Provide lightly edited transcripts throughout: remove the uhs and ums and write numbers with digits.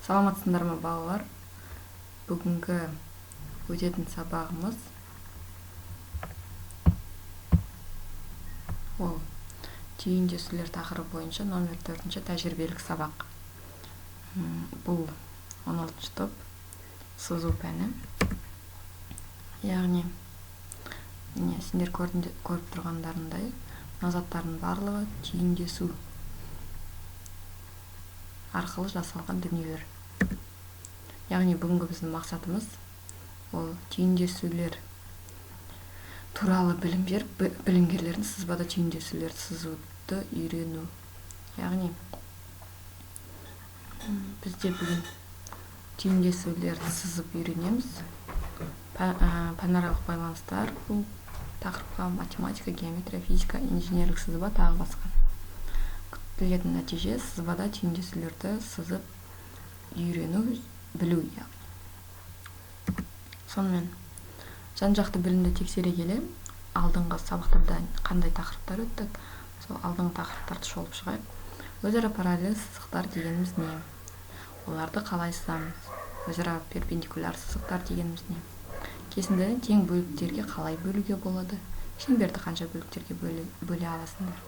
Саламатсыздар ма балалар? Бүгінгі өтетін сабағымыз ол түйіндесулер тақырыбы бойынша номер 4-ші тәжірибелік сабақ. Бұл 16-шы топ сызу пәні. Яғни, сендер көріп тұрғандарындай, назаттардың барлығы түйіндесу арқылы жасалған дүниелер. Яғни, бүгінгі біздің мақсатымыз ол түйіндесулер туралы білім беріп, білімгерлердің сызбада түйіндесулерді сызуды үйрену. Яғни, бізде бүгін түйіндесулерді сызып үйренеміз. Пәнаралық байланыстар бұл тақырыпқа математика, геометрия, физика, инженерлік сызба тағы басқа. Күтілетін нәтиже сызбада түйіндесулерді сызып үйрену, білу. Сонымен, жан-жақты білімді тексере келе, алдыңғы сабақтарда қандай тақырыптар өттік, сол алдыңғы тақырыптарды шолып шығайық. Өзара параллель сызықтар дегеніміз не? Оларды қалай сызамыз? Өзара перпендикуляр сызықтар дегеніміз не? Кесіндіні тең бөліктерге қалай бөлуге болады? Шеңберді қанша бөліктерге бөле аласыңдар?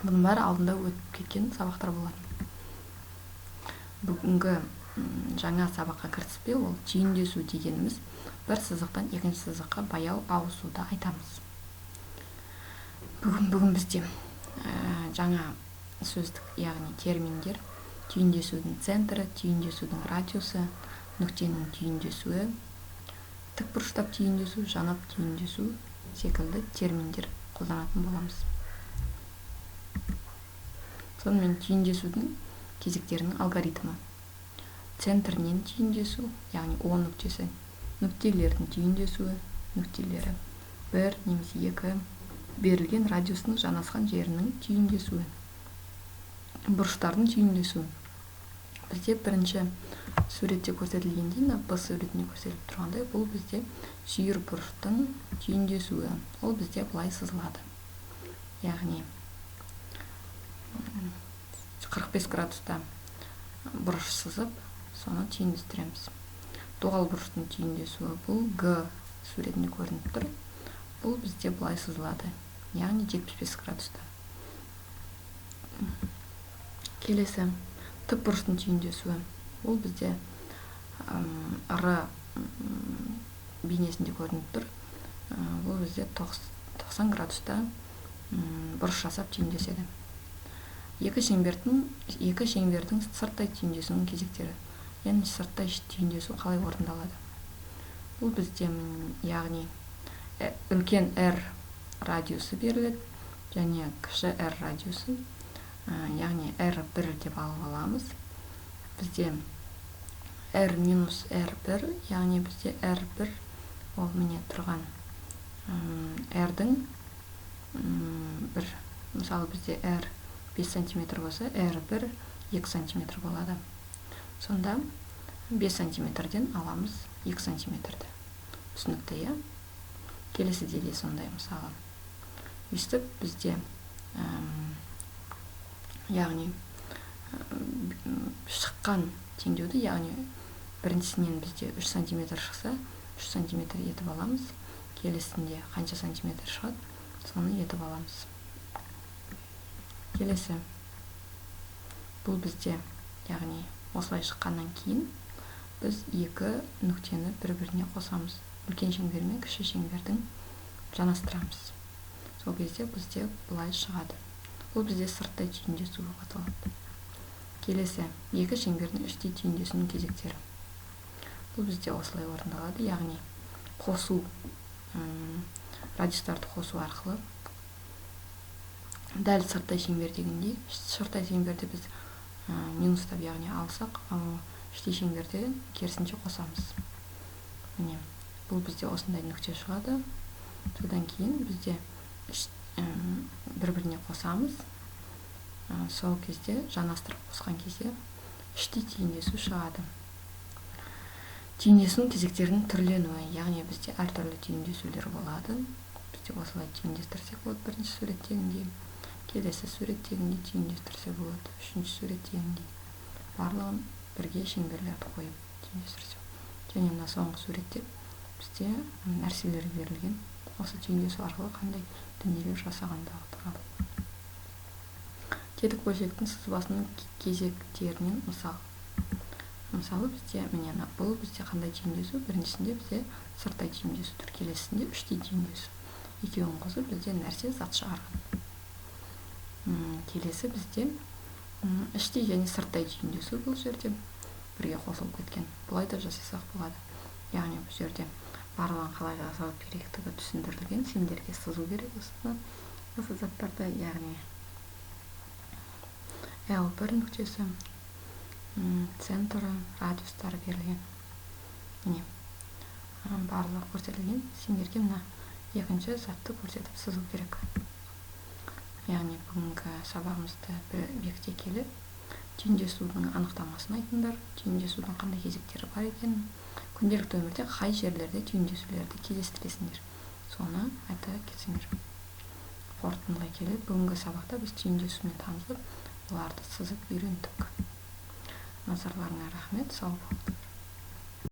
Бұның бәрі алдында өтіп кеткен сабақтар болады. Бүгінгі жаңа сабаққа кіріспе, ол түйіндесу дегеніміз бір сызықтан екінші сызыққа баяу ауысуды айтамыз. Бүгін бізде жаңа сөздік, яғни терминдер, түйіндесудің центрі, түйіндесудің радиусы, нүктенің түйіндесуі, тікбұрыштап түйіндесу, жанап түйіндесу секілді терминдер қолданатын боламыз. Сонымен түйіндесудің кезектерінің алгоритмі. Центрінен түйіндесу, яғни О нүктесі, нүктелердің түйіндесуі, нүктелері 1 немесе 2, берілген радиусының жанасқан жерінің түйіндесуі, бұрыштардың түйіндесуі. Бізде бірінші суретте көрсетілгендей, Б суретіне көрсетіліп тұрғандай, бұл бізде сүйір бұрыштың түйіндесуі. Ол бізде былай сызылады. Яғни 45 градуста бұрыш сызып, соны түйіндестіреміз. Доғал бұрыштың түйіндесуі бұл Г суретінде көрініп тұр. Бұл бізде былай сызылады. Яғни 75 градуста. Келесі тік бұрыштың түйіндесуі. Ол бізде Р бейнесінде көрініп тұр. Бұл бізде 90 градуста бұрыш жасап түйіндеседі. Екі шеңбердің сырттай түйіндесуінің кезектері. Яғни сырттай түйіндесу қалай орындалады? Бұл бізде, яғни үлкен R радиусы беріледі, және кіші R радиусы, яғни R1 деп алып аламыз. Бізде R минус R1, яғни бізде R1 ол міне тұрған R-дің мысалы бізде R 5 см болса, R1 2 см болады. Сонда 5 см-ден аламыз 2 см-ді. Түсінікті, е? Келесіде де сондай мысалы. Өстіп бізде яғни шыққан теңдеуді, яғни біріншісінен бізде 3 см шықса, 3 см етіп аламыз. Келесінде қанша сантиметр шығады, соны етіп аламыз. Келесі, бұл бізде, яғни осылай шыққаннан кейін, біз екі нүктені бір-біріне қосамыз. Үлкен шеңбер мен кіші шеңбердің жанастырамыз. Сол кезде бізде былай шығады. Бұл бізде сырттай түйіндесу аталады. Келесі, екі шеңбердің іштей түйіндесуінің кезектері. Бұл бізде осылай орындалады, яғни қосу, радиустарды қосу арқылы дәл сырттай шеңбердегіндей, сырттай шеңберде біз минустап, яғни алсақ, іштей шеңберде керісінше қосамыз. Міне, бұл бізде осындай нүкте шығады. Содан кейін бізде бір-біріне қосамыз. Сол кезде жанастырып қосқан кезде іштей түйіндесу шығады. Түйіндесудің кезектерінің түрленуі, яғни бізде әртүрлі түйіндесулер болады. Бізде осылай түйіндестірсек болады бірінші суреттегіндей, келесі суреттегіндей түйіндестірсек болады үшінші суреттегіндей. барлығын бірге шеңберлерді қойып теңдестірсек. Және мына соңғы суретте бізде нәрселер берілген. Осы теңдесу арқылы қандай дүниелер жасағандағы туралы. Тетік бөлшектің сызбасының кезектерінен мысалы бізде міне бұл бізде қандай теңдесу? Біріншісінде бізде сырттай теңдесу тұр, келесісінде іштей теңдесу. Екеуін қосып бізде нәрсе зат шығарған. Келесі бізде іштей және сырттай теңдесу бұл жерде бірге қосылып кеткен. Бұлай да жасасақ болады. Яғни бұл жерде барлығын қалай жасау керектігі түсіндірілген. Сендерге сызу керек осы заттарды, яғни L1 нүктесі, центрі, радиустары берілген. Міне барлығы көрсетілген. Сендерге мына екінші затты көрсетіп сызу керек. Яғни бүгінгі сабағымызды бекіте келе теңдесудің анықтамасын айтыңдар, теңдесудің қандай кезектері бар екенін, күнделікті өмірде қай жерлерде теңдесулерді кездестіресіңдер, соны айта кетсеңдер. Қорытындылай келе бүгінгі сабақта біз теңдесумен танысып, оларды сызып үйрендік. Назарларыңа рахмет, сау болыңдар.